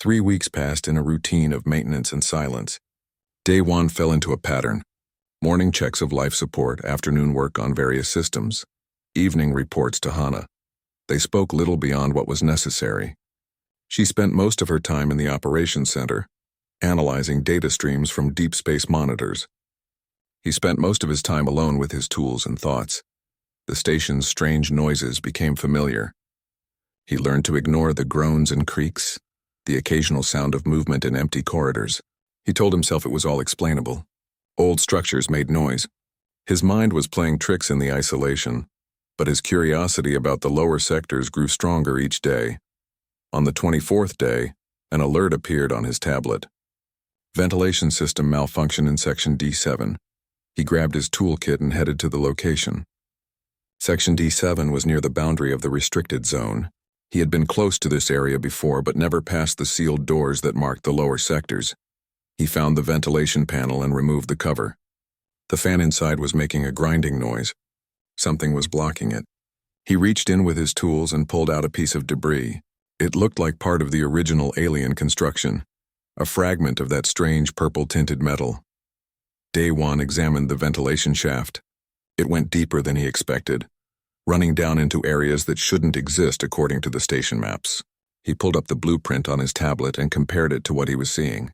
3 weeks passed in a routine of maintenance and silence. Day 1 fell into a pattern. Morning checks of life support, afternoon work on various systems, evening reports to Hana. They spoke little beyond what was necessary. She spent most of her time in the operations center, analyzing data streams from deep space monitors. He spent most of his time alone with his tools and thoughts. The station's strange noises became familiar. He learned to ignore the groans and creaks, the occasional sound of movement in empty corridors. He told himself it was all explainable. Old structures made noise. His mind was playing tricks in the isolation, but his curiosity about the lower sectors grew stronger each day. On the 24th day, an alert appeared on his tablet. Ventilation system malfunction in Section D7. He grabbed his toolkit and headed to the location. Section D7 was near the boundary of the restricted zone. He had been close to this area before, but never past the sealed doors that marked the lower sectors. He found the ventilation panel and removed the cover. The fan inside was making a grinding noise. Something was blocking it. He reached in with his tools and pulled out a piece of debris. It looked like part of the original alien construction, a fragment of that strange purple-tinted metal. Day 1 examined the ventilation shaft. It went deeper than he expected, running down into areas that shouldn't exist according to the station maps. He pulled up the blueprint on his tablet and compared it to what he was seeing.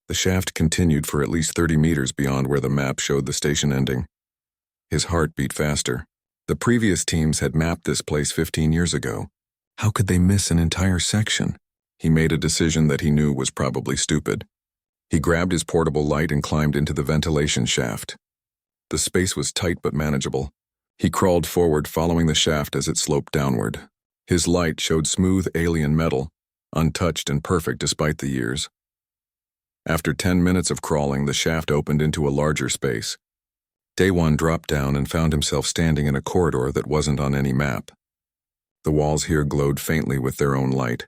The shaft continued for at least 30 meters beyond where the map showed the station ending. His heart beat faster. The previous teams had mapped this place 15 years ago. How could they miss an entire section? He made a decision that he knew was probably stupid. He grabbed his portable light and climbed into the ventilation shaft. The space was tight but manageable. He crawled forward, following the shaft as it sloped downward. His light showed smooth alien metal, untouched and perfect despite the years. After 10 minutes of crawling, the shaft opened into a larger space. Day 1 dropped down and found himself standing in a corridor that wasn't on any map. The walls here glowed faintly with their own light,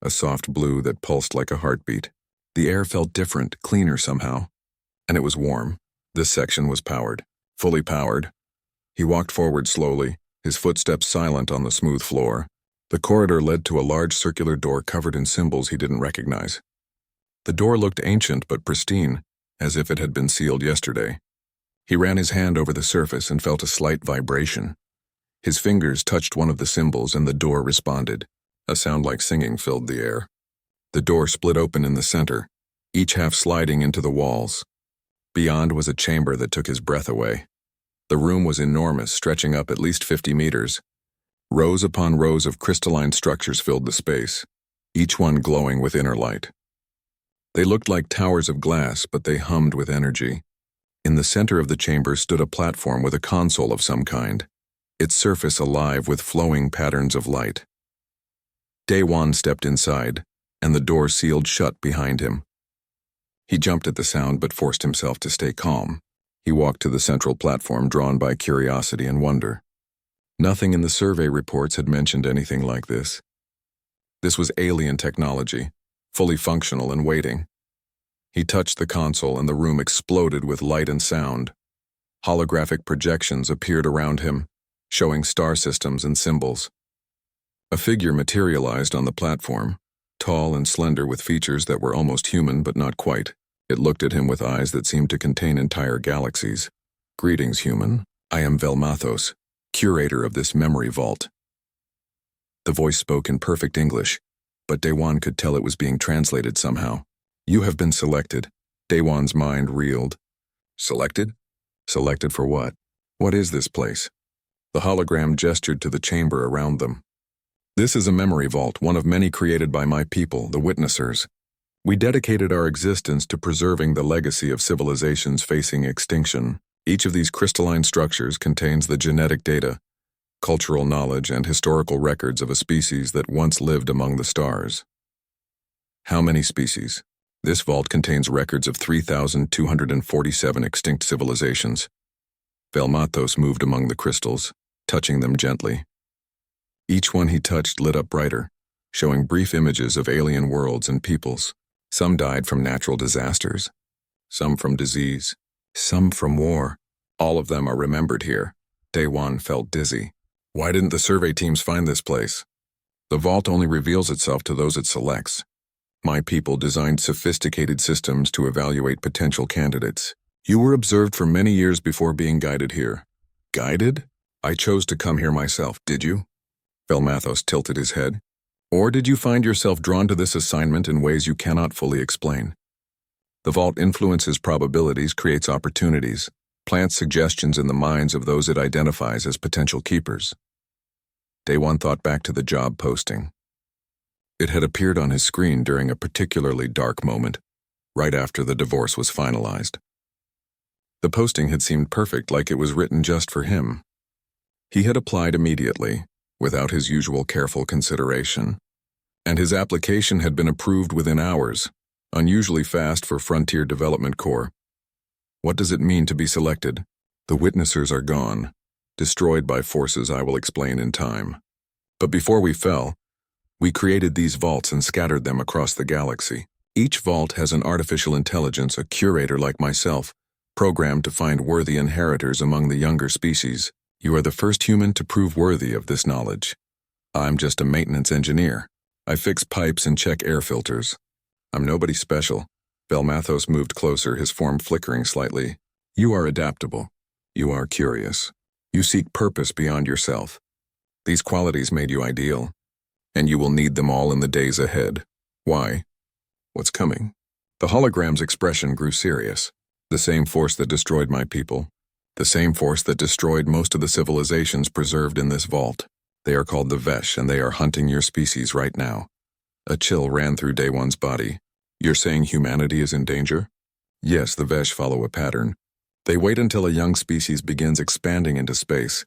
a soft blue that pulsed like a heartbeat. The air felt different, cleaner somehow, and it was warm. This section was powered, fully powered. He walked forward slowly, his footsteps silent on the smooth floor. The corridor led to a large circular door covered in symbols he didn't recognize. The door looked ancient but pristine, as if it had been sealed yesterday. He ran his hand over the surface and felt a slight vibration. His fingers touched one of the symbols and the door responded. A sound like singing filled the air. The door split open in the center, each half sliding into the walls. Beyond was a chamber that took his breath away. The room was enormous, stretching up at least 50 meters. Rows upon rows of crystalline structures filled the space, each one glowing with inner light. They looked like towers of glass, but they hummed with energy. In the center of the chamber stood a platform with a console of some kind, its surface alive with flowing patterns of light. Day 1 stepped inside, and the door sealed shut behind him. He jumped at the sound but forced himself to stay calm. He walked to the central platform, drawn by curiosity and wonder. Nothing in the survey reports had mentioned anything like this. This was alien technology, fully functional and waiting. He touched the console and the room exploded with light and sound. Holographic projections appeared around him, showing star systems and symbols. A figure materialized on the platform, tall and slender with features that were almost human but not quite. It looked at him with eyes that seemed to contain entire galaxies. "Greetings, human. I am Velmathos, curator of this memory vault." The voice spoke in perfect English, but Day-Wan could tell it was being translated somehow. "You have been selected." Day-Wan's mind reeled. Selected? Selected for what? What is this place? The hologram gestured to the chamber around them. "This is a memory vault, one of many created by my people, the Witnessers. We dedicated our existence to preserving the legacy of civilizations facing extinction. Each of these crystalline structures contains the genetic data, cultural knowledge, and historical records of a species that once lived among the stars." "How many species?" "This vault contains records of 3,247 extinct civilizations." Velmathos moved among the crystals, touching them gently. Each one he touched lit up brighter, showing brief images of alien worlds and peoples. Some died from natural disasters, some from disease, some from war. All of them are remembered here. Day-Wan felt dizzy. Why didn't the survey teams find this place? The vault only reveals itself to those it selects. My people designed sophisticated systems to evaluate potential candidates. You were observed for many years before being guided here. Guided? I chose to come here myself, did you? Velmathos tilted his head. Or did you find yourself drawn to this assignment in ways you cannot fully explain? The vault influences probabilities, creates opportunities, plants suggestions in the minds of those it identifies as potential keepers. Day one thought back to the job posting. It had appeared on his screen during a particularly dark moment, right after the divorce was finalized. The posting had seemed perfect, like it was written just for him. He had applied immediately, without his usual careful consideration, and his application had been approved within hours, unusually fast for Frontier Development Corps. What does it mean to be selected? The witnessers are gone, destroyed by forces I will explain in time. But before we fell, we created these vaults and scattered them across the galaxy. Each vault has an artificial intelligence, a curator like myself, programmed to find worthy inheritors among the younger species. You are the first human to prove worthy of this knowledge. I'm just a maintenance engineer. I fix pipes and check air filters. I'm nobody special. Velmathos moved closer, his form flickering slightly. You are adaptable. You are curious. You seek purpose beyond yourself. These qualities made you ideal, and you will need them all in the days ahead. Why? What's coming? The hologram's expression grew serious. The same force that destroyed my people. The same force that destroyed most of the civilizations preserved in this vault. They are called the Vesh, and they are hunting your species right now. A chill ran through Day One's body. You're saying humanity is in danger? Yes, the Vesh follow a pattern. They wait until a young species begins expanding into space,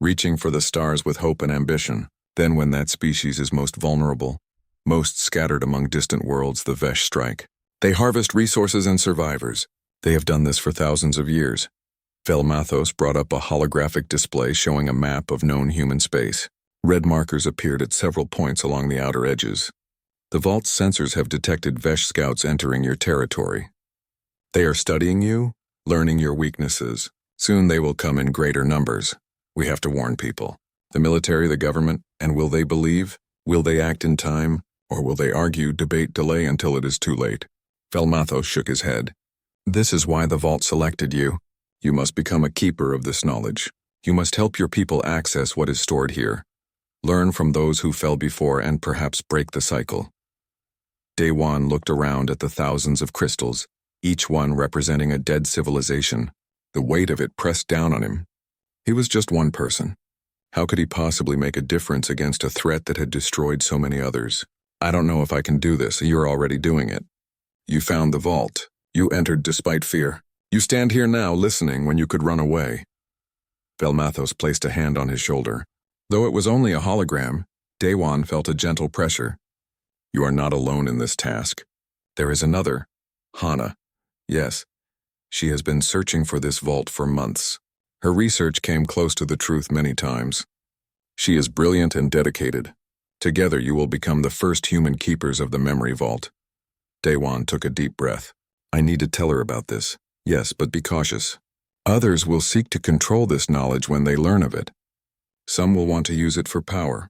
reaching for the stars with hope and ambition. Then when that species is most vulnerable, most scattered among distant worlds, the Vesh strike. They harvest resources and survivors. They have done this for thousands of years. Velmathos brought up a holographic display showing a map of known human space. Red markers appeared at several points along the outer edges. The vault's sensors have detected Vesh scouts entering your territory. They are studying you, learning your weaknesses. Soon they will come in greater numbers. We have to warn people. The military, the government, and will they believe? Will they act in time? Or will they argue, debate, delay until it is too late? Velmathos shook his head. This is why the vault selected you. You must become a keeper of this knowledge. You must help your people access what is stored here. Learn from those who fell before and perhaps break the cycle. Day One looked around at the thousands of crystals, each one representing a dead civilization. The weight of it pressed down on him. He was just one person. How could he possibly make a difference against a threat that had destroyed so many others? I don't know if I can do this. You're already doing it. You found the vault. You entered despite fear. You stand here now listening when you could run away. Velmathos placed a hand on his shoulder. Though it was only a hologram, Day One felt a gentle pressure. You are not alone in this task. There is another, Hana. Yes, she has been searching for this vault for months. Her research came close to the truth many times. She is brilliant and dedicated. Together you will become the first human keepers of the memory vault. Day One took a deep breath. I need to tell her about this. Yes, but be cautious. Others will seek to control this knowledge when they learn of it. Some will want to use it for power.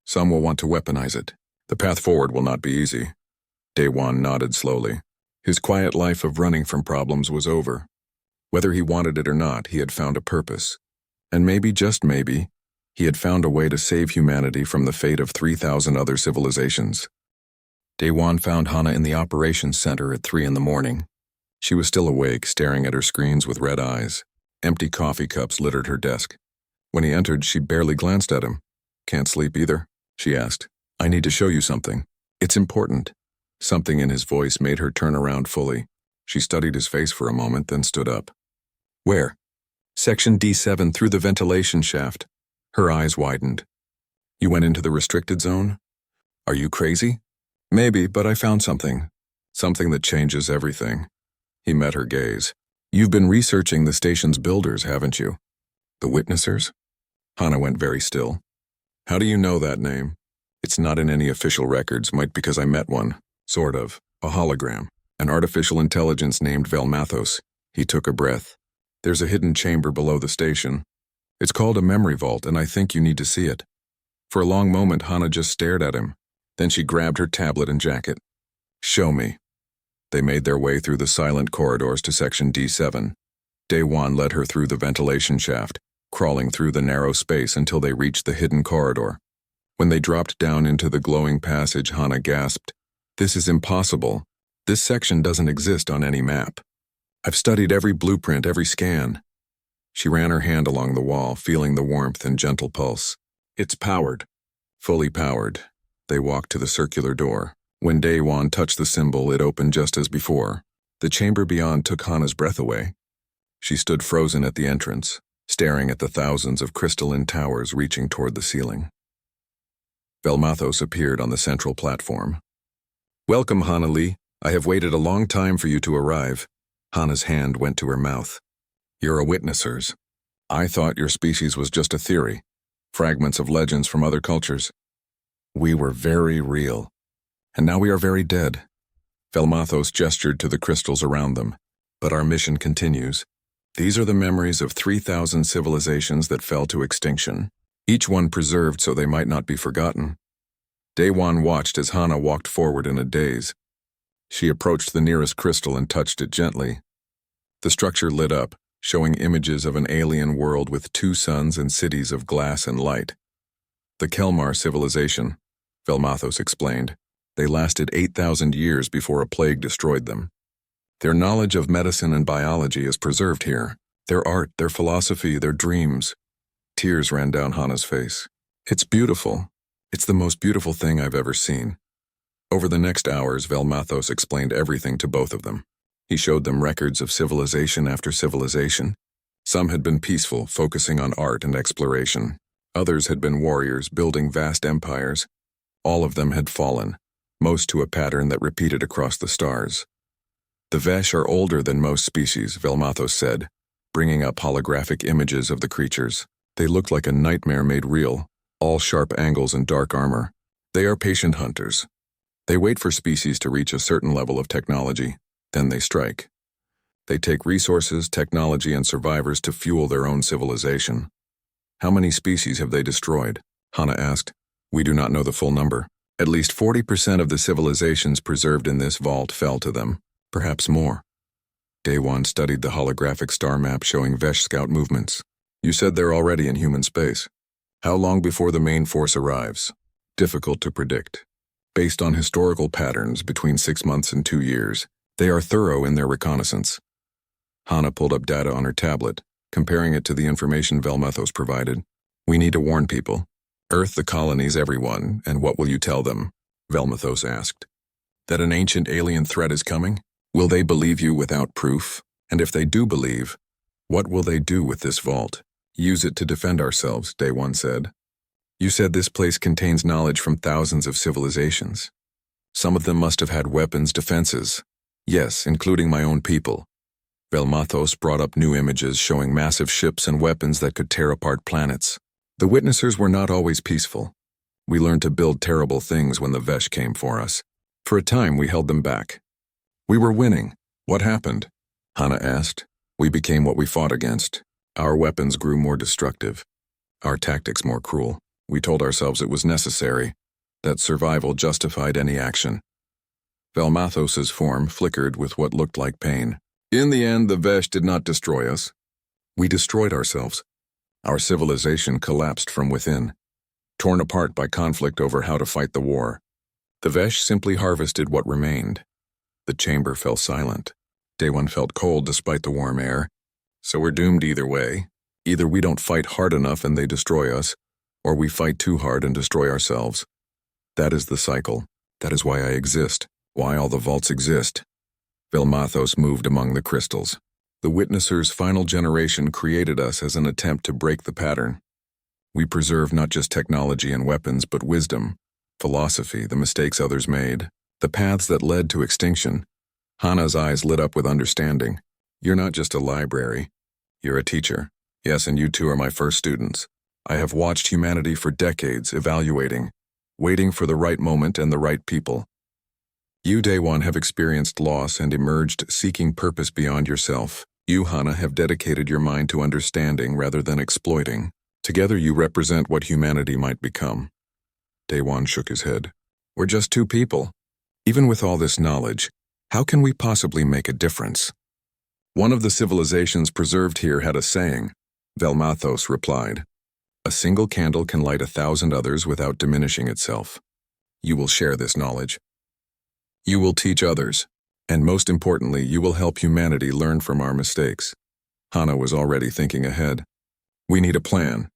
Some will want to weaponize it. The path forward will not be easy. Day One nodded slowly. His quiet life of running from problems was over. Whether he wanted it or not, he had found a purpose. And maybe, just maybe, he had found a way to save humanity from the fate of 3,000 other civilizations. Day One found Hana in the operations center at 3 a.m. She was still awake, staring at her screens with red eyes. Empty coffee cups littered her desk. When he entered, she barely glanced at him. Can't sleep either? She asked. I need to show you something. It's important. Something in his voice made her turn around fully. She studied his face for a moment, then stood up. Where? Section D7 through the ventilation shaft. Her eyes widened. You went into the restricted zone? Are you crazy? Maybe, but I found something. Something that changes everything. He met her gaze. You've been researching the station's builders, haven't you? The Witnessers? Hana went very still. How do you know that name? It's not in any official records, might because I met one. Sort of. A hologram. An artificial intelligence named Velmathos. He took a breath. There's a hidden chamber below the station. It's called a memory vault, and I think you need to see it. For a long moment, Hana just stared at him. Then she grabbed her tablet and jacket. Show me. They made their way through the silent corridors to section D7. Day1 led her through the ventilation shaft, crawling through the narrow space until they reached the hidden corridor. When they dropped down into the glowing passage, Hana gasped, "This is impossible. This section doesn't exist on any map. I've studied every blueprint, every scan." She ran her hand along the wall, feeling the warmth and gentle pulse. "It's powered." Fully powered. They walked to the circular door. When Day1 touched the symbol, it opened just as before. The chamber beyond took Hana's breath away. She stood frozen at the entrance, staring at the thousands of crystalline towers reaching toward the ceiling. Velmathos appeared on the central platform. "Welcome, Hana Lee. I have waited a long time for you to arrive." Hana's hand went to her mouth. "You're a witnessers. I thought your species was just a theory, fragments of legends from other cultures. We were very real, and now we are very dead." Velmathos gestured to the crystals around them. "But our mission continues. These are the memories of 3,000 civilizations that fell to extinction, each one preserved so they might not be forgotten." Day1 watched as Hana walked forward in a daze. She approached the nearest crystal and touched it gently. The structure lit up, showing images of an alien world with 2 suns and cities of glass and light. "The Kelmar civilization," Velmathos explained. "They lasted 8,000 years before a plague destroyed them. Their knowledge of medicine and biology is preserved here. Their art, their philosophy, their dreams." Tears ran down Hana's face. "It's beautiful. It's the most beautiful thing I've ever seen." Over the next hours, Velmathos explained everything to both of them. He showed them records of civilization after civilization. Some had been peaceful, focusing on art and exploration. Others had been warriors, building vast empires. All of them had fallen, most to a pattern that repeated across the stars. "The Vesh are older than most species," Velmathos said, bringing up holographic images of the creatures. "They looked like a nightmare made real, all sharp angles and dark armor. They are patient hunters. They wait for species to reach a certain level of technology, then they strike. They take resources, technology, and survivors to fuel their own civilization." "How many species have they destroyed?" Hana asked. "We do not know the full number. At least 40% of the civilizations preserved in this vault fell to them, perhaps more." Day1 studied the holographic star map showing Vesh scout movements. "You said they're already in human space. How long before the main force arrives?" "Difficult to predict. Based on historical patterns, between 6 months and 2 years. They are thorough in their reconnaissance." Hana pulled up data on her tablet, comparing it to the information Velmathos provided. "We need to warn people. Earth, the colonies, everyone, and what will you tell them?" Velmathos asked. "That an ancient alien threat is coming? Will they believe you without proof? And if they do believe, what will they do with this vault?" "Use it to defend ourselves," Day1 said. "You said this place contains knowledge from thousands of civilizations. Some of them must have had weapons, defenses." "Yes, including my own people." Velmathos brought up new images showing massive ships and weapons that could tear apart planets. "The witnessers were not always peaceful. We learned to build terrible things when the Vesh came for us. For a time, we held them back. We were winning. What happened?" Hana asked. "We became what we fought against. Our weapons grew more destructive. Our tactics more cruel. We told ourselves it was necessary, that survival justified any action." Velmathos's form flickered with what looked like pain. "In the end, the Vesh did not destroy us. We destroyed ourselves. Our civilization collapsed from within, torn apart by conflict over how to fight the war. The Vesh simply harvested what remained." The chamber fell silent. Day1 felt cold despite the warm air. "So we're doomed either way. Either we don't fight hard enough and they destroy us, or we fight too hard and destroy ourselves. That is the cycle. That is why I exist, why all the vaults exist." Velmathos moved among the crystals. "The Witnesser's final generation created us as an attempt to break the pattern. We preserve not just technology and weapons, but wisdom, philosophy, the mistakes others made, the paths that led to extinction." Hana's eyes lit up with understanding. "You're not just a library. You're a teacher. Yes, and you two are my first students. I have watched humanity for decades, evaluating, waiting for the right moment and the right people. You, Day1, have experienced loss and emerged seeking purpose beyond yourself. You, Hana, have dedicated your mind to understanding rather than exploiting. Together you represent what humanity might become." Day1 shook his head. "We're just 2 people. Even with all this knowledge, how can we possibly make a difference? One of the civilizations preserved here had a saying. Velmathos replied, "A single candle can light 1,000 others without diminishing itself." You will share this knowledge. You will teach others. And most importantly, you will help humanity learn from our mistakes. Hana was already thinking ahead. We need a plan.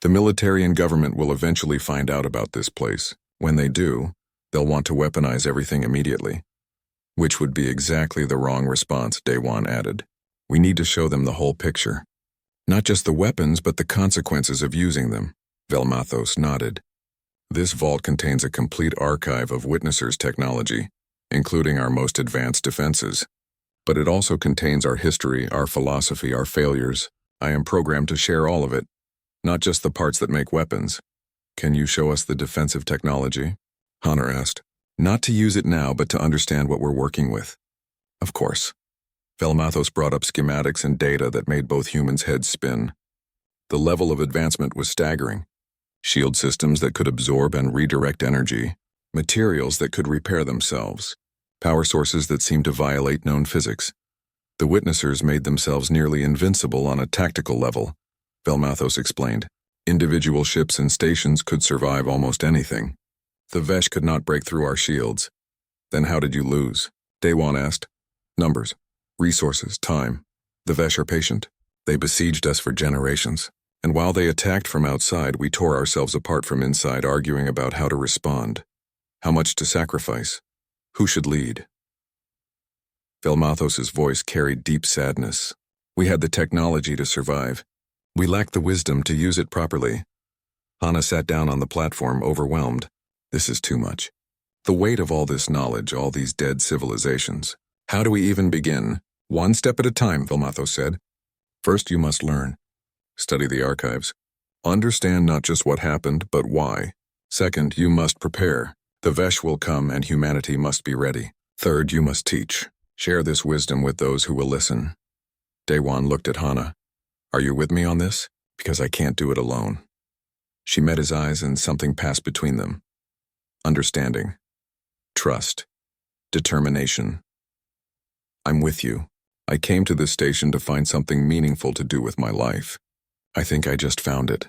The military and government will eventually find out about this place. When they do, they'll want to weaponize everything immediately. Which would be exactly the wrong response, Daewon added. We need to show them the whole picture. Not just the weapons, but the consequences of using them. Velmathos nodded. This vault contains a complete archive of Witnessers' technology, including our most advanced defenses. But it also contains our history, our philosophy, our failures. I am programmed to share all of it, not just the parts that make weapons. Can you show us the defensive technology? Honor asked. Not to use it now, but to understand what we're working with. Of course. Velmathos brought up schematics and data that made both humans' heads spin. The level of advancement was staggering. Shield systems that could absorb and redirect energy, materials that could repair themselves, power sources that seemed to violate known physics. The Witnessers made themselves nearly invincible on a tactical level, Velmathos explained. Individual ships and stations could survive almost anything. The Vesh could not break through our shields. Then how did you lose? Daewon asked. Numbers, resources, time. The Vesh are patient. They besieged us for generations. And while they attacked from outside, we tore ourselves apart from inside, arguing about how to respond. How much to sacrifice? Who should lead? Velmathos' voice carried deep sadness. We had the technology to survive. We lacked the wisdom to use it properly. Hana sat down on the platform, overwhelmed. This is too much. The weight of all this knowledge, all these dead civilizations. How do we even begin? One step at a time, Velmathos said. First, you must learn. Study the archives. Understand not just what happened, but why. Second, you must prepare. The Vesh will come and humanity must be ready. Third, you must teach. Share this wisdom with those who will listen. Daewon looked at Hana. Are you with me on this? Because I can't do it alone. She met his eyes and something passed between them. Understanding. Trust. Determination. I'm with you. I came to this station to find something meaningful to do with my life. I think I just found it.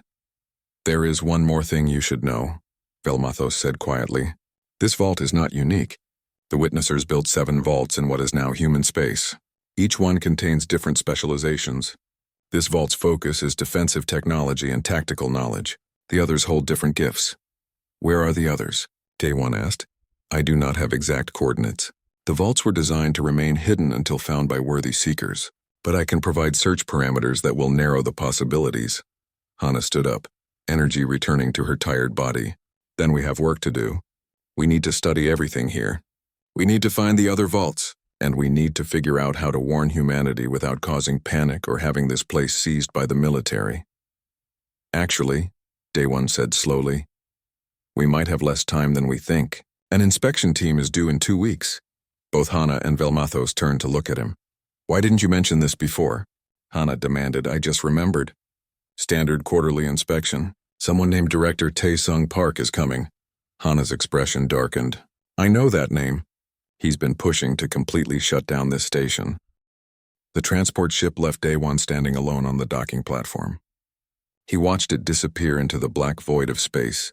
There is one more thing you should know, Velmathos said quietly. This vault is not unique. The Witnessers built 7 vaults in what is now human space. Each one contains different specializations. This vault's focus is defensive technology and tactical knowledge. The others hold different gifts. Where are the others? Daewon asked. I do not have exact coordinates. The vaults were designed to remain hidden until found by worthy seekers, but I can provide search parameters that will narrow the possibilities. Hana stood up, energy returning to her tired body. Then we have work to do. We need to study everything here. We need to find the other vaults, and we need to figure out how to warn humanity without causing panic or having this place seized by the military. Actually, Daewon said slowly, we might have less time than we think. An inspection team is due in 2 weeks. Both Hana and Velmathos turned to look at him. Why didn't you mention this before? Hana demanded. I just remembered. Standard quarterly inspection. Someone named Director Tae-sung Park is coming. Hana's expression darkened. I know that name. He's been pushing to completely shut down this station. The transport ship left Daewon standing alone on the docking platform. He watched it disappear into the black void of space,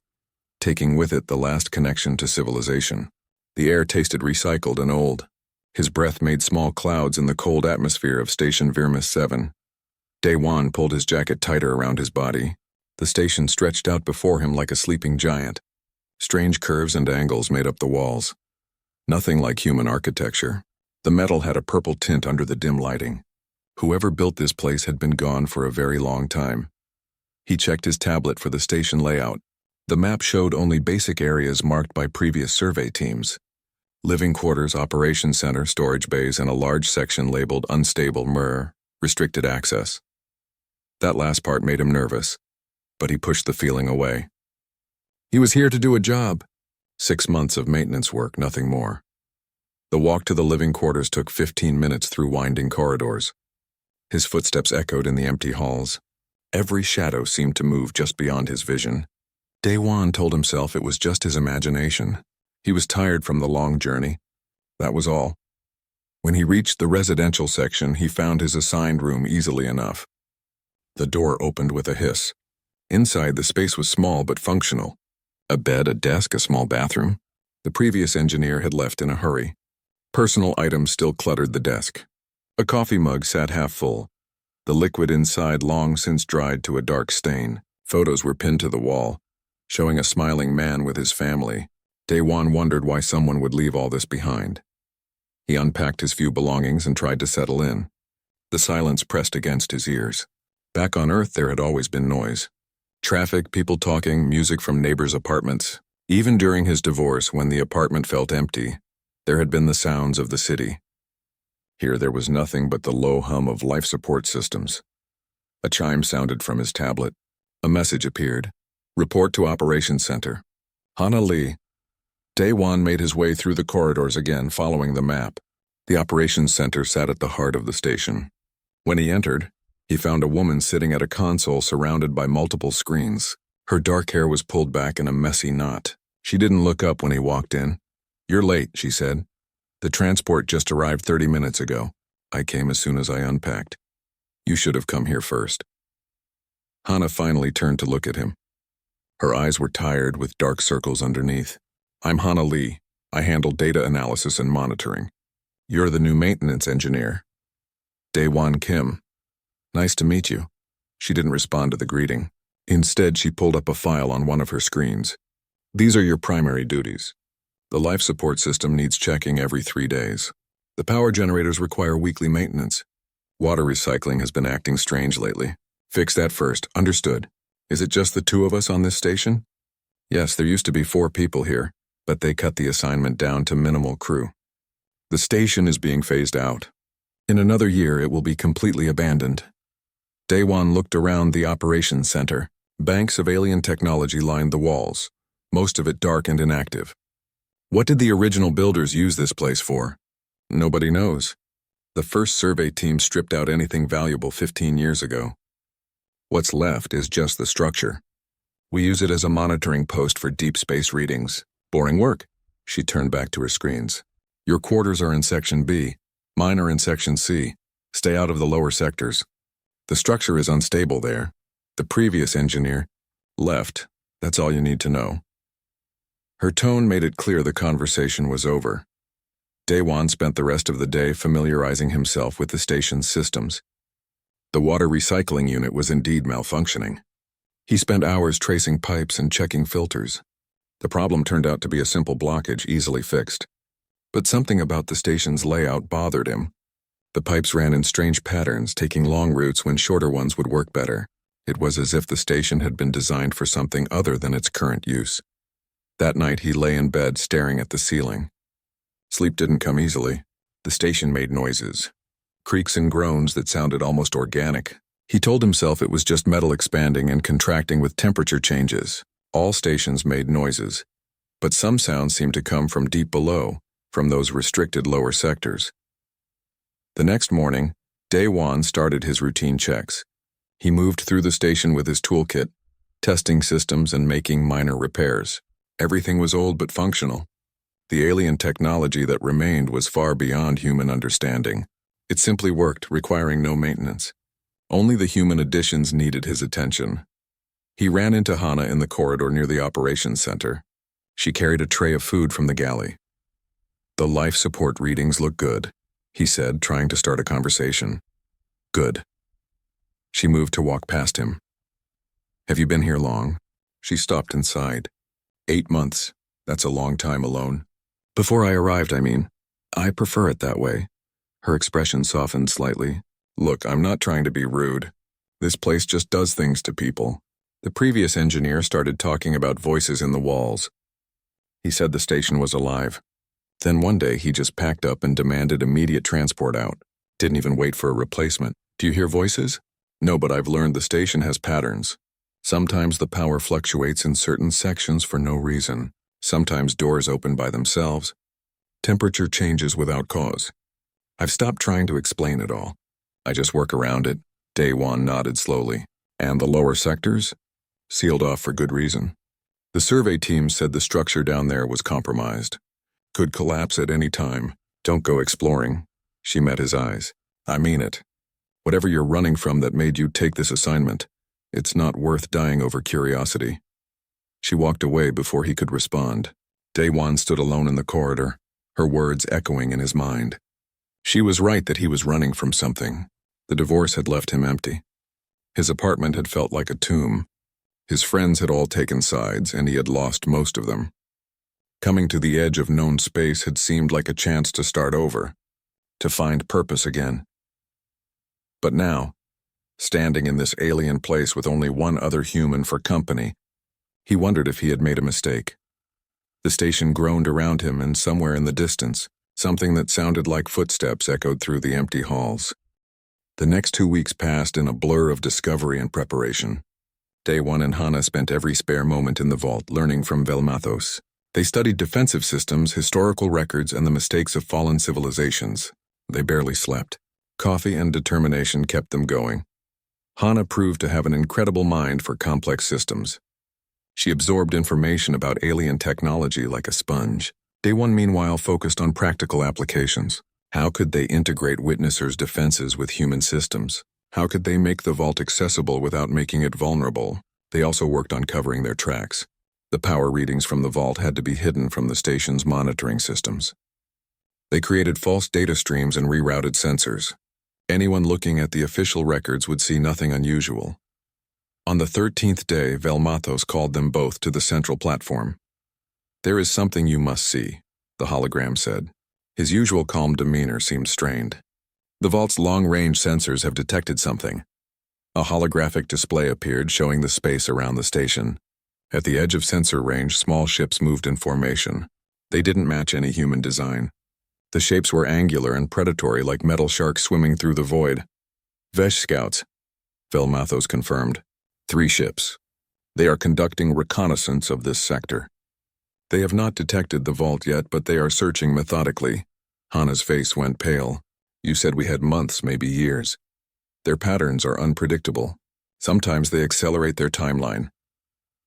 taking with it the last connection to civilization. The air tasted recycled and old. His breath made small clouds in the cold atmosphere of Station Virmus 7. Daewon pulled his jacket tighter around his body. The station stretched out before him like a sleeping giant. Strange curves and angles made up the walls. Nothing like human architecture. The metal had a purple tint under the dim lighting. Whoever built this place had been gone for a very long time. He checked his tablet for the station layout. The map showed only basic areas marked by previous survey teams. Living quarters, operations center, storage bays, and a large section labeled unstable restricted access. That last part made him nervous, but he pushed the feeling away. He was here to do a job. 6 months of maintenance work, nothing more. The walk to the living quarters took 15 minutes through winding corridors. His footsteps echoed in the empty halls. Every shadow seemed to move just beyond his vision. Daewon told himself it was just his imagination. He was tired from the long journey. That was all. When he reached the residential section, he found his assigned room easily enough. The door opened with a hiss. Inside, the space was small but functional. A bed, a desk, a small bathroom. The previous engineer had left in a hurry. Personal items still cluttered the desk. A coffee mug sat half full. The liquid inside long since dried to a dark stain. Photos were pinned to the wall, showing a smiling man with his family. Daewon wondered why someone would leave all this behind. He unpacked his few belongings and tried to settle in. The silence pressed against his ears. Back on Earth, there had always been noise. Traffic, people talking, music from neighbors' apartments. Even during his divorce, when the apartment felt empty, there had been the sounds of the city. Here there was nothing but the low hum of life support systems. A chime sounded from his tablet. A message appeared. Report to Operations Center. Hana Lee. Daewon made his way through the corridors again, following the map. The Operations Center sat at the heart of the station. When he entered, he found a woman sitting at a console surrounded by multiple screens. Her dark hair was pulled back in a messy knot. She didn't look up when he walked in. "You're late," she said. "The transport just arrived 30 minutes ago. I came as soon as I unpacked. You should have come here first." Hana finally turned to look at him. Her eyes were tired with dark circles underneath. "I'm Hana Lee. I handle data analysis and monitoring. You're the new maintenance engineer." Daewon Kim. "Nice to meet you." She didn't respond to the greeting. Instead, she pulled up a file on one of her screens. "These are your primary duties. The life support system needs checking every 3 days. The power generators require weekly maintenance. Water recycling has been acting strange lately. Fix that first, understood. Is it just the 2 of us on this station?" "Yes, there used to be 4 people here, but they cut the assignment down to minimal crew. The station is being phased out. In another year, it will be completely abandoned." Daewon looked around the operations center. Banks of alien technology lined the walls, most of it dark and inactive. What did the original builders use this place for? Nobody knows. The first survey team stripped out anything valuable 15 years ago. What's left is just the structure. We use it as a monitoring post for deep space readings. Boring work. She turned back to her screens. Your quarters are in Section B. Mine are in Section C. Stay out of the lower sectors. The structure is unstable there. The previous engineer left. That's all you need to know. Her tone made it clear the conversation was over. Daewon spent the rest of the day familiarizing himself with the station's systems. The water recycling unit was indeed malfunctioning. He spent hours tracing pipes and checking filters. The problem turned out to be a simple blockage easily fixed. But something about the station's layout bothered him. The pipes ran in strange patterns, taking long routes when shorter ones would work better. It was as if the station had been designed for something other than its current use. That night he lay in bed staring at the ceiling. Sleep didn't come easily. The station made noises, creaks and groans that sounded almost organic. He told himself it was just metal expanding and contracting with temperature changes. All stations made noises, but some sounds seemed to come from deep below, from those restricted lower sectors. The next morning, Daewon started his routine checks. He moved through the station with his toolkit, testing systems and making minor repairs. Everything was old but functional. The alien technology that remained was far beyond human understanding. It simply worked, requiring no maintenance. Only the human additions needed his attention. He ran into Hana in the corridor near the operations center. She carried a tray of food from the galley. "The life support readings look good," he said, trying to start a conversation. "Good." She moved to walk past him. "Have you been here long?" She stopped and sighed. 8 months. That's a long time alone. "Before I arrived, I mean. I prefer it that way." Her expression softened slightly. "Look, I'm not trying to be rude. This place just does things to people." The previous engineer started talking about voices in the walls. He said the station was alive. Then one day he just packed up and demanded immediate transport out. Didn't even wait for a replacement. "Do you hear voices?" "No, but I've learned the station has patterns. Sometimes the power fluctuates in certain sections for no reason. Sometimes doors open by themselves. Temperature changes without cause. I've stopped trying to explain it all. I just work around it." Daewon nodded slowly. "And the lower sectors? Sealed off for good reason." The survey team said the structure down there was compromised. Could collapse at any time. Don't go exploring. She met his eyes. I mean it. Whatever you're running from that made you take this assignment, it's not worth dying over curiosity. She walked away before he could respond. Daewon stood alone in the corridor, her words echoing in his mind. She was right that he was running from something. The divorce had left him empty. His apartment had felt like a tomb. His friends had all taken sides, and he had lost most of them. Coming to the edge of known space had seemed like a chance to start over, to find purpose again. But now, standing in this alien place with only one other human for company, he wondered if he had made a mistake. The station groaned around him, and somewhere in the distance, something that sounded like footsteps echoed through the empty halls. The next 2 weeks passed in a blur of discovery and preparation. Daewon and Hana spent every spare moment in the vault learning from Velmathos. They studied defensive systems, historical records, and the mistakes of fallen civilizations. They barely slept. Coffee and determination kept them going. Hana proved to have an incredible mind for complex systems. She absorbed information about alien technology like a sponge. Daewon, meanwhile, focused on practical applications. How could they integrate Witnesser's defenses with human systems? How could they make the vault accessible without making it vulnerable? They also worked on covering their tracks. The power readings from the vault had to be hidden from the station's monitoring systems. They created false data streams and rerouted sensors. Anyone looking at the official records would see nothing unusual. On the 13th day, Velmathos called them both to the central platform. There is something you must see, the hologram said. His usual calm demeanor seemed strained. The vault's long-range sensors have detected something. A holographic display appeared showing the space around the station. At the edge of sensor range, small ships moved in formation. They didn't match any human design. The shapes were angular and predatory like metal sharks swimming through the void. Vesh scouts, Velmathos confirmed. 3 ships. They are conducting reconnaissance of this sector. They have not detected the vault yet, but they are searching methodically. Hana's face went pale. You said we had months, maybe years. Their patterns are unpredictable. Sometimes they accelerate their timeline.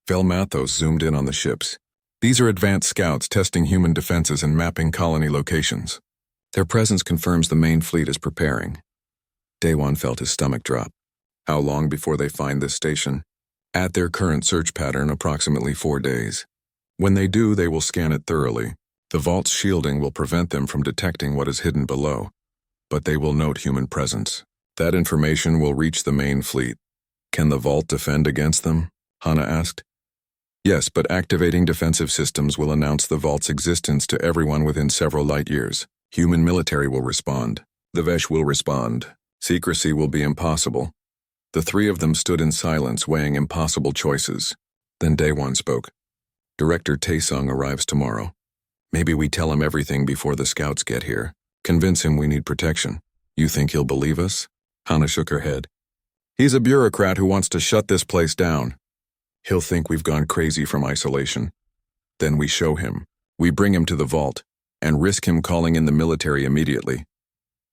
Velmathos zoomed in on the ships. These are advanced scouts testing human defenses and mapping colony locations. Their presence confirms the main fleet is preparing. Daewon felt his stomach drop. How long before they find this station? At their current search pattern, approximately 4 days. When they do, they will scan it thoroughly. The vault's shielding will prevent them from detecting what is hidden below, but they will note human presence. That information will reach the main fleet. Can the vault defend against them? Hana asked. Yes, but activating defensive systems will announce the vault's existence to everyone within several light years. Human military will respond. The Vesh will respond. Secrecy will be impossible. The 3 of them stood in silence, weighing impossible choices. Then Daewon spoke. Director Taesung arrives tomorrow. Maybe we tell him everything before the scouts get here. Convince him we need protection. You think he'll believe us? Hana shook her head. He's a bureaucrat who wants to shut this place down. He'll think we've gone crazy from isolation. Then we show him. We bring him to the vault, and risk him calling in the military immediately.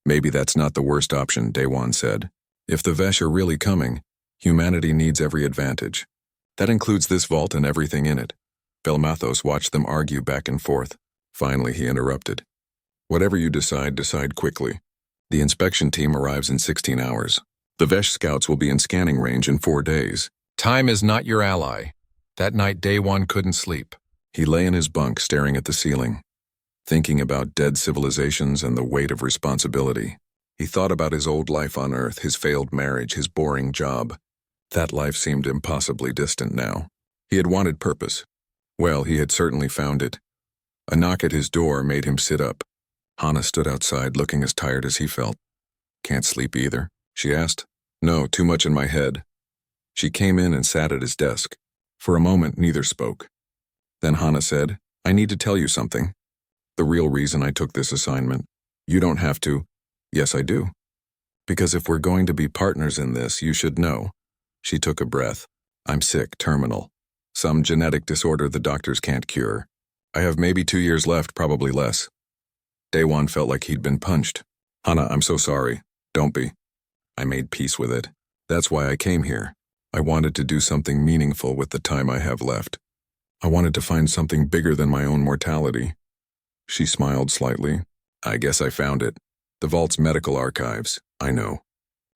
Maybe that's not the worst option, Daewon said. If the Vesh are really coming, humanity needs every advantage. That includes this vault and everything in it. Velmathos watched them argue back and forth. Finally, he interrupted. Whatever you decide, decide quickly. The inspection team arrives in 16 hours. The Vesh scouts will be in scanning range in 4 days. Time is not your ally. That night, Daewon couldn't sleep. He lay in his bunk staring at the ceiling, thinking about dead civilizations and the weight of responsibility. He thought about his old life on Earth, his failed marriage, his boring job. That life seemed impossibly distant now. He had wanted purpose. Well, he had certainly found it. A knock at his door made him sit up. Hana stood outside, looking as tired as he felt. Can't sleep either? She asked. No, too much in my head. She came in and sat at his desk. For a moment, neither spoke. Then Hana said, I need to tell you something. The real reason I took this assignment. You don't have to. Yes, I do. Because if we're going to be partners in this, you should know. She took a breath. I'm sick, terminal. Some genetic disorder the doctors can't cure. I have maybe 2 years left, probably less. Daewon felt like he'd been punched. Hana, I'm so sorry. Don't be. I made peace with it. That's why I came here. I wanted to do something meaningful with the time I have left. I wanted to find something bigger than my own mortality. She smiled slightly. I guess I found it. The vault's medical archives, I know.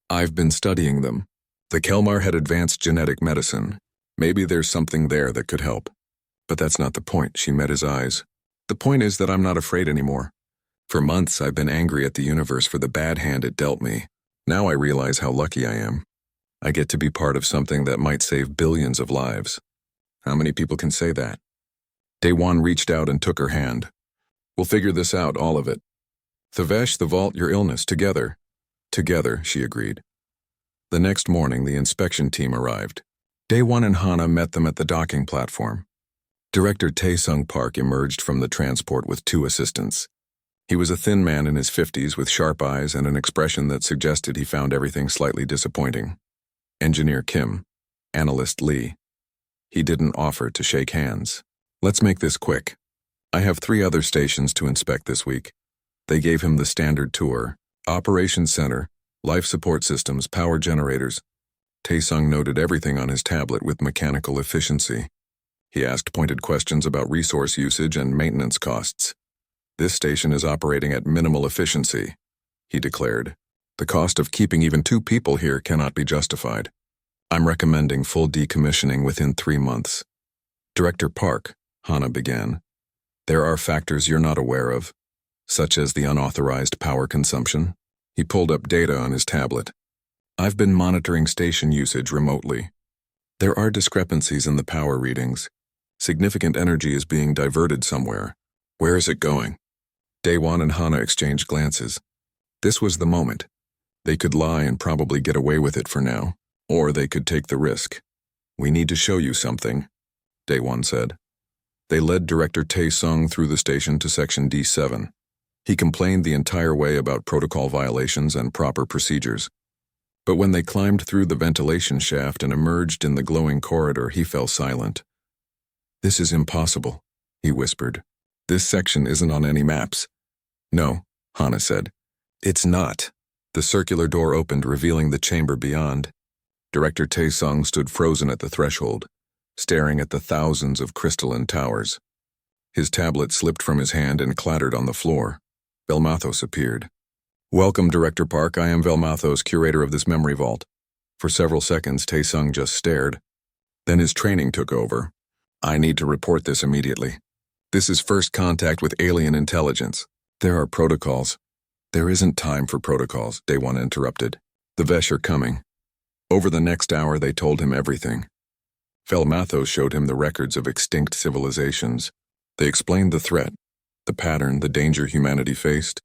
I've been studying them. The Kelmar had advanced genetic medicine. Maybe there's something there that could help. But that's not the point. She met his eyes. The point is that I'm not afraid anymore. For months, I've been angry at the universe for the bad hand it dealt me. Now I realize how lucky I am. I get to be part of something that might save billions of lives. How many people can say that? Daewon reached out and took her hand. We'll figure this out, all of it. Thevesh, the vault, your illness, together. Together, she agreed. The next morning, the inspection team arrived. Daewon and Hana met them at the docking platform. Director Taesung Park emerged from the transport with 2 assistants. He was a thin man in his 50s with sharp eyes and an expression that suggested he found everything slightly disappointing. Engineer Kim, Analyst Lee. He didn't offer to shake hands. Let's make this quick. I have 3 other stations to inspect this week. They gave him the standard tour. Operations Center, life support systems, power generators. Taesung noted everything on his tablet with mechanical efficiency. He asked pointed questions about resource usage and maintenance costs. This station is operating at minimal efficiency, he declared. The cost of keeping even 2 people here cannot be justified. I'm recommending full decommissioning within 3 months. Director Park, Hana began. There are factors you're not aware of, such as the unauthorized power consumption. He pulled up data on his tablet. I've been monitoring station usage remotely. There are discrepancies in the power readings. Significant energy is being diverted somewhere. Where is it going? Daewon and Hana exchanged glances. This was the moment. They could lie and probably get away with it for now, or they could take the risk. We need to show you something, Daewon said. They led Director Taesung through the station to Section D7. He complained the entire way about protocol violations and proper procedures. But when they climbed through the ventilation shaft and emerged in the glowing corridor, he fell silent. This is impossible, he whispered. This section isn't on any maps. No, Hana said. It's not. The circular door opened, revealing the chamber beyond. Director Taesung stood frozen at the threshold, staring at the thousands of crystalline towers. His tablet slipped from his hand and clattered on the floor. Velmathos appeared. Welcome, Director Park. I am Velmathos, curator of this memory vault. For several seconds, Taesung just stared. Then his training took over. I need to report this immediately. This is first contact with alien intelligence. There are protocols. There isn't time for protocols, Daewon interrupted. The Vesh are coming. Over the next hour, they told him everything. Velmathos showed him the records of extinct civilizations. They explained the threat, the pattern, the danger humanity faced.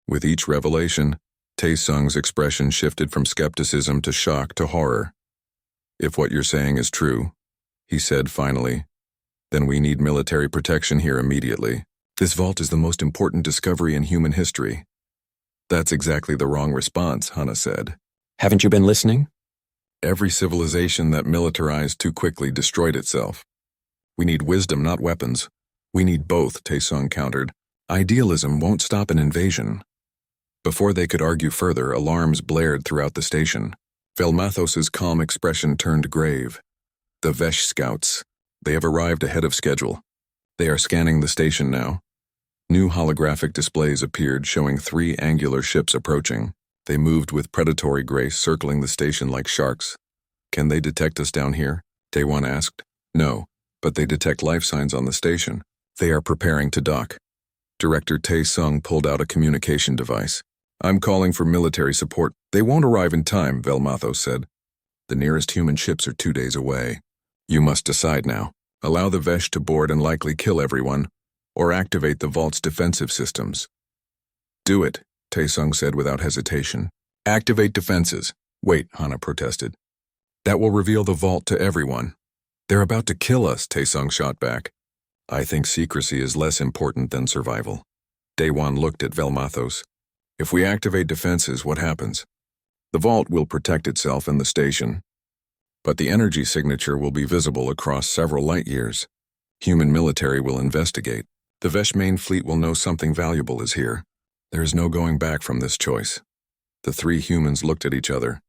With each revelation, Taesung's expression shifted from skepticism to shock to horror. If what you're saying is true, he said finally, then we need military protection here immediately. This vault is the most important discovery in human history. That's exactly the wrong response, Hana said. Haven't you been listening? Every civilization that militarized too quickly destroyed itself. We need wisdom, not weapons. We need both, Taesung countered. Idealism won't stop an invasion. Before they could argue further, alarms blared throughout the station. Velmathos's calm expression turned grave. The Vesh scouts. They have arrived ahead of schedule. They are scanning the station now. New holographic displays appeared showing 3 angular ships approaching. They moved with predatory grace, circling the station like sharks. Can they detect us down here? Daewon asked. No, but they detect life signs on the station. They are preparing to dock. Director Taesung pulled out a communication device. I'm calling for military support. They won't arrive in time, Velmathos said. The nearest human ships are 2 days away. You must decide now. Allow the Vesh to board and likely kill everyone, or activate the vault's defensive systems. Do it, Taesung said without hesitation. Activate defenses. Wait, Hana protested. That will reveal the vault to everyone. They're about to kill us, Taesung shot back. I think secrecy is less important than survival. Daewon looked at Velmathos. If we activate defenses, what happens? The vault will protect itself and the station, but the energy signature will be visible across several light years. Human military will investigate. The Vesh main fleet will know something valuable is here. There is no going back from this choice. The 3 humans looked at each other.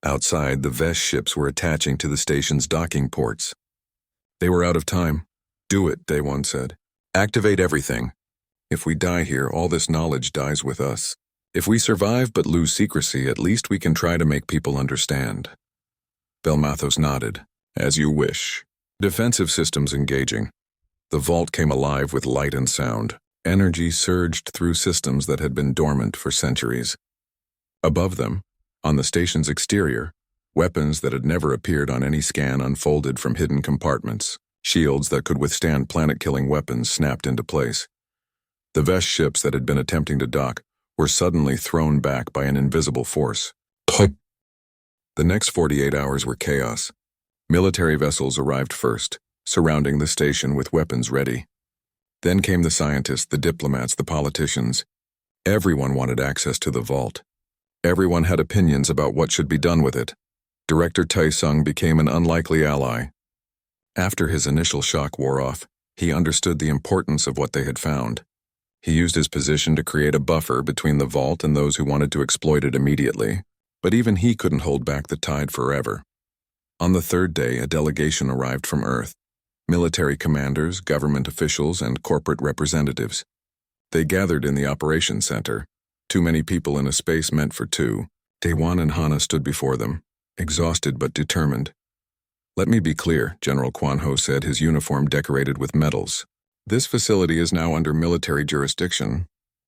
Outside, the Vesh ships were attaching to the station's docking ports. They were out of time. Do it, Day One said. Activate everything. If we die here, all this knowledge dies with us. If we survive but lose secrecy, at least we can try to make people understand. Velmathos nodded. As you wish. Defensive systems engaging. The vault came alive with light and sound. Energy surged through systems that had been dormant for centuries. Above them, on the station's exterior, weapons that had never appeared on any scan unfolded from hidden compartments. Shields that could withstand planet-killing weapons snapped into place. The Vesh ships that had been attempting to dock were suddenly thrown back by an invisible force. The next 48 hours were chaos. Military vessels arrived first, surrounding the station with weapons ready. Then came the scientists, the diplomats, the politicians. Everyone wanted access to the vault. Everyone had opinions about what should be done with it. Director Tae-sung became an unlikely ally. After his initial shock wore off, he understood the importance of what they had found. He used his position to create a buffer between the vault and those who wanted to exploit it immediately, but even he couldn't hold back the tide forever. On the third day, a delegation arrived from Earth. Military commanders, government officials, and corporate representatives. They gathered in the operations center. Too many people in a space meant for two. Daewon and Hana stood before them, exhausted but determined. Let me be clear, General Kwan-ho said, his uniform decorated with medals. This facility is now under military jurisdiction.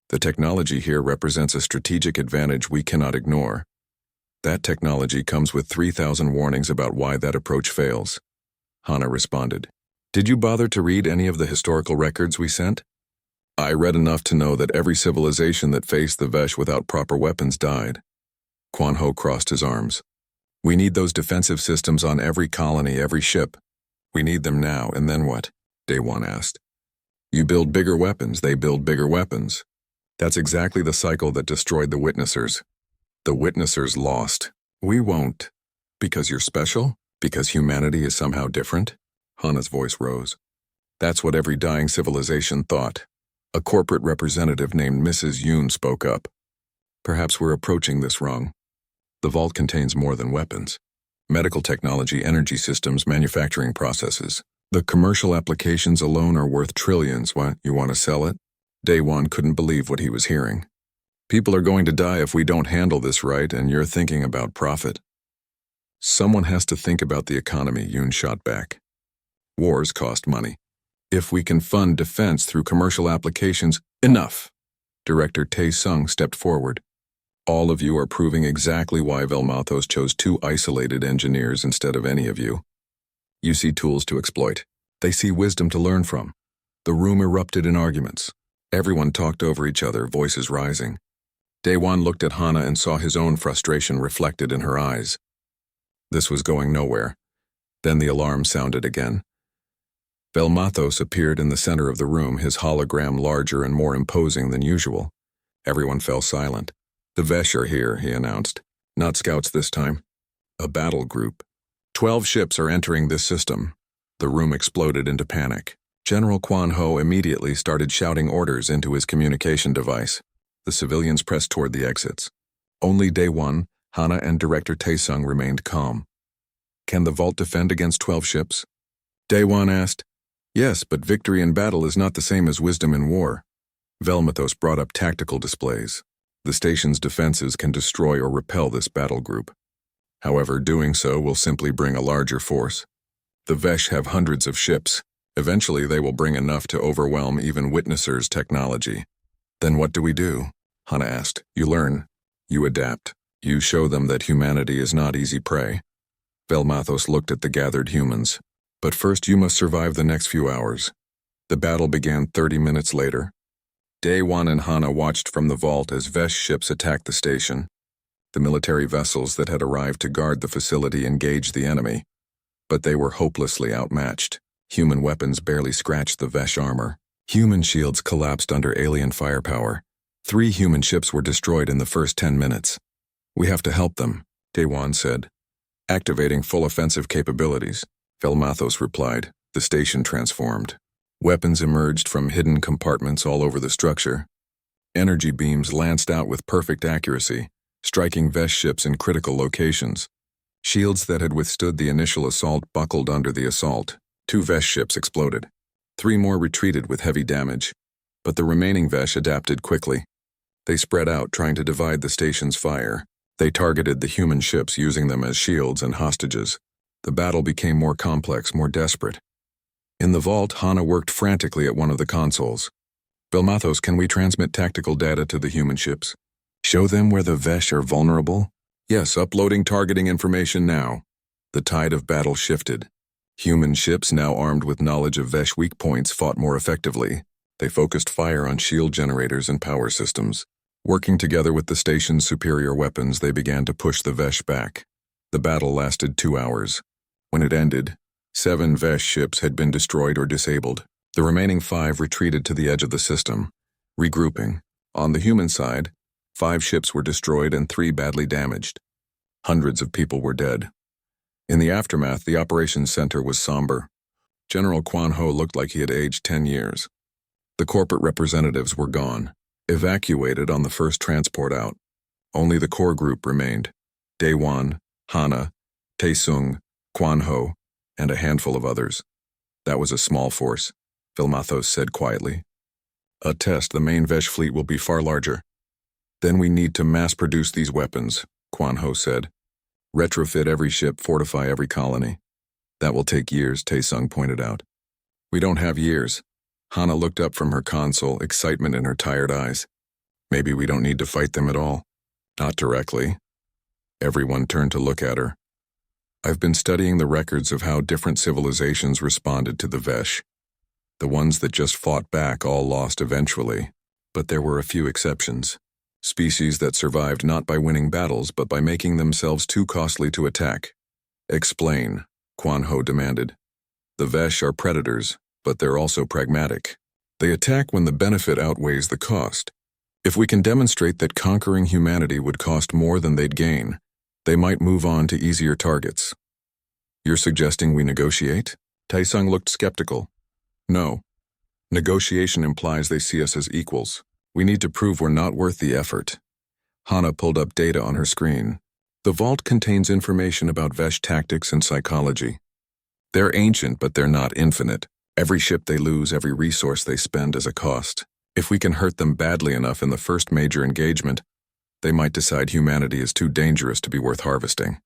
The technology here represents a strategic advantage we cannot ignore. That technology comes with 3,000 warnings about why that approach fails. Hana responded. Did you bother to read any of the historical records we sent? I read enough to know that every civilization that faced the Vesh without proper weapons died. Kwan-ho crossed his arms. We need those defensive systems on every colony, every ship. We need them now, and then what? Daewon asked. You build bigger weapons, they build bigger weapons. That's exactly the cycle that destroyed the Witnessers. The Witnessers lost. We won't. Because you're special? Because humanity is somehow different? Hana's voice rose. That's what every dying civilization thought. A corporate representative named Mrs. Yoon spoke up. Perhaps we're approaching this wrong. The vault contains more than weapons. Medical technology, energy systems, manufacturing processes. The commercial applications alone are worth trillions. What, you want to sell it? Daewon couldn't believe what he was hearing. People are going to die if we don't handle this right, and you're thinking about profit. Someone has to think about the economy, Yoon shot back. Wars cost money. If we can fund defense through commercial applications, enough! Director Tae-sung stepped forward. All of you are proving exactly why Velmathos chose 2 isolated engineers instead of any of you. You see tools to exploit. They see wisdom to learn from. The room erupted in arguments. Everyone talked over each other, voices rising. Daewon looked at Hana and saw his own frustration reflected in her eyes. This was going nowhere. Then the alarm sounded again. Velmathos appeared in the center of the room, his hologram larger and more imposing than usual. Everyone fell silent. The Vesh are here, he announced. Not scouts this time. A battle group. 12 ships are entering this system. The room exploded into panic. General Kwan-ho immediately started shouting orders into his communication device. The civilians pressed toward the exits. Only Daewon, Hana, and Director Tae-sung remained calm. Can the vault defend against 12 ships? Daewon asked. Yes, but victory in battle is not the same as wisdom in war. Velmathos brought up tactical displays. The station's defenses can destroy or repel this battle group. However, doing so will simply bring a larger force. The Vesh have hundreds of ships. Eventually, they will bring enough to overwhelm even Witnessers' technology. Then what do we do? Hana asked. You learn. You adapt. You show them that humanity is not easy prey. Velmathos looked at the gathered humans. But first you must survive the next few hours. The battle began 30 minutes later. Daewon and Hana watched from the vault as Vesh ships attacked the station. The military vessels that had arrived to guard the facility engaged the enemy. But they were hopelessly outmatched. Human weapons barely scratched the Vesh armor. Human shields collapsed under alien firepower. 3 human ships were destroyed in the first 10 minutes. We have to help them, Daewon said. Activating full offensive capabilities. Velmathos replied. The station transformed. Weapons emerged from hidden compartments all over the structure. Energy beams lanced out with perfect accuracy, striking Vesh ships in critical locations. Shields that had withstood the initial assault buckled under the assault. 2 Vesh ships exploded. 3 more retreated with heavy damage, but the remaining Vesh adapted quickly. They spread out, trying to divide the station's fire. They targeted the human ships, using them as shields and hostages. The battle became more complex, more desperate. In the vault, Hana worked frantically at one of the consoles. "Velmathos, can we transmit tactical data to the human ships? Show them where the Vesh are vulnerable?" "Yes, uploading targeting information now." The tide of battle shifted. Human ships, now armed with knowledge of Vesh weak points, fought more effectively. They focused fire on shield generators and power systems. Working together with the station's superior weapons, they began to push the Vesh back. The battle lasted 2 hours. When it ended, 7 Vesh ships had been destroyed or disabled. The remaining 5 retreated to the edge of the system, regrouping. On the human side, 5 ships were destroyed and 3 badly damaged. Hundreds of people were dead. In the aftermath, the operations center was somber. General Quan Ho looked like he had aged 10 years. The corporate representatives were gone, evacuated on the first transport out. Only the core group remained: Daewon, Hana, Taesung, Quan Ho, and a handful of others. "That was a small force," Velmathos said quietly. "A test, the main Vesh fleet will be far larger." "Then we need to mass-produce these weapons," Quan Ho said. "Retrofit every ship, fortify every colony." "That will take years," Taesung pointed out. "We don't have years." Hana looked up from her console, excitement in her tired eyes. "Maybe we don't need to fight them at all." "Not directly." Everyone turned to look at her. "I've been studying the records of how different civilizations responded to the Vesh. The ones that just fought back all lost eventually, but there were a few exceptions. Species that survived not by winning battles, but by making themselves too costly to attack." "Explain," Quan Ho demanded. "The Vesh are predators, but they're also pragmatic. They attack when the benefit outweighs the cost. If we can demonstrate that conquering humanity would cost more than they'd gain, they might move on to easier targets." "You're suggesting we negotiate?" Taesung looked skeptical. "No. Negotiation implies they see us as equals. We need to prove we're not worth the effort." Hana pulled up data on her screen. "The vault contains information about Vesh tactics and psychology. They're ancient, but they're not infinite. Every ship they lose, every resource they spend is a cost. If we can hurt them badly enough in the first major engagement, they might decide humanity is too dangerous to be worth harvesting."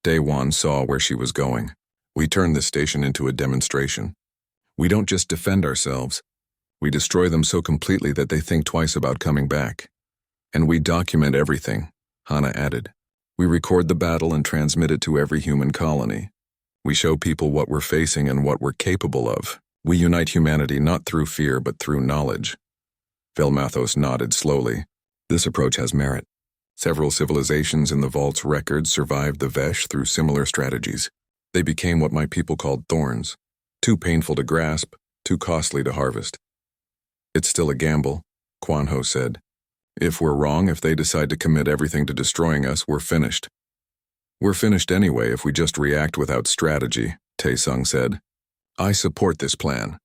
Daewon saw where she was going. "We turn this station into a demonstration. We don't just defend ourselves. We destroy them so completely that they think twice about coming back. And we document everything," Hana added. "We record the battle and transmit it to every human colony. We show people what we're facing and what we're capable of. We unite humanity not through fear but through knowledge." Velmathos nodded slowly. "This approach has merit. Several civilizations in the vault's records survived the Vesh through similar strategies. They became what my people called thorns. Too painful to grasp, too costly to harvest." "It's still a gamble," Quan Ho said. "If we're wrong, if they decide to commit everything to destroying us, we're finished." "We're finished anyway if we just react without strategy," Taesung said. "I support this plan."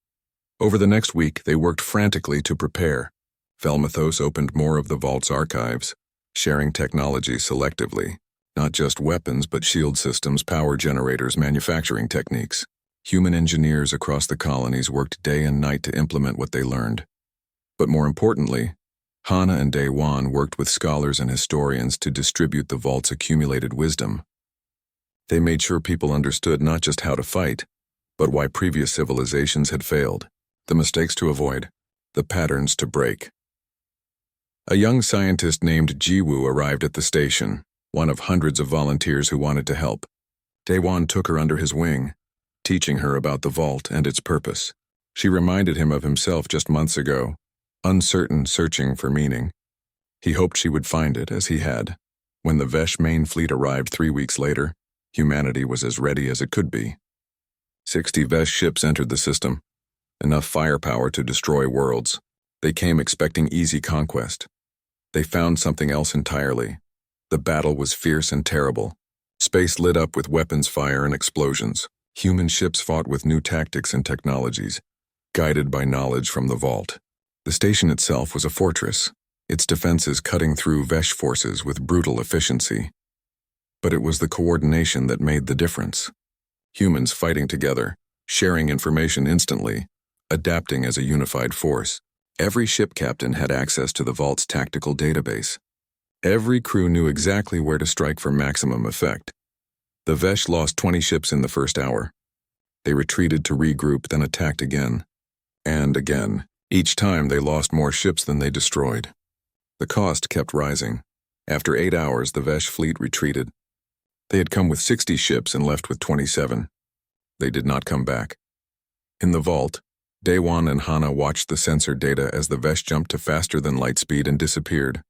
Over the next week, they worked frantically to prepare. Velmathos opened more of the vault's archives, sharing technology selectively. Not just weapons, but shield systems, power generators, manufacturing techniques. Human engineers across the colonies worked day and night to implement what they learned. But more importantly, Hana and Daewon worked with scholars and historians to distribute the vault's accumulated wisdom. They made sure people understood not just how to fight, but why previous civilizations had failed, the mistakes to avoid, the patterns to break. A young scientist named Jiwoo arrived at the station, one of hundreds of volunteers who wanted to help. Daewon took her under his wing, teaching her about the vault and its purpose. She reminded him of himself just months ago, uncertain, searching for meaning. He hoped she would find it, as he had. When the Vesh main fleet arrived 3 weeks later, humanity was as ready as it could be. 60 Vesh ships entered the system, enough firepower to destroy worlds. They came expecting easy conquest. They found something else entirely. The battle was fierce and terrible. Space lit up with weapons fire and explosions. Human ships fought with new tactics and technologies, guided by knowledge from the vault. The station itself was a fortress, its defenses cutting through Vesh forces with brutal efficiency. But it was the coordination that made the difference. Humans fighting together, sharing information instantly, adapting as a unified force. Every ship captain had access to the Vault's tactical database. Every crew knew exactly where to strike for maximum effect. The Vesh lost 20 ships in the first hour. They retreated to regroup, then attacked again. And again. Each time they lost more ships than they destroyed. The cost kept rising. After 8 hours, the Vesh fleet retreated. They had come with 60 ships and left with 27. They did not come back. In the vault, Daewon and Hana watched the sensor data as the Vesh jumped to faster than light speed and disappeared.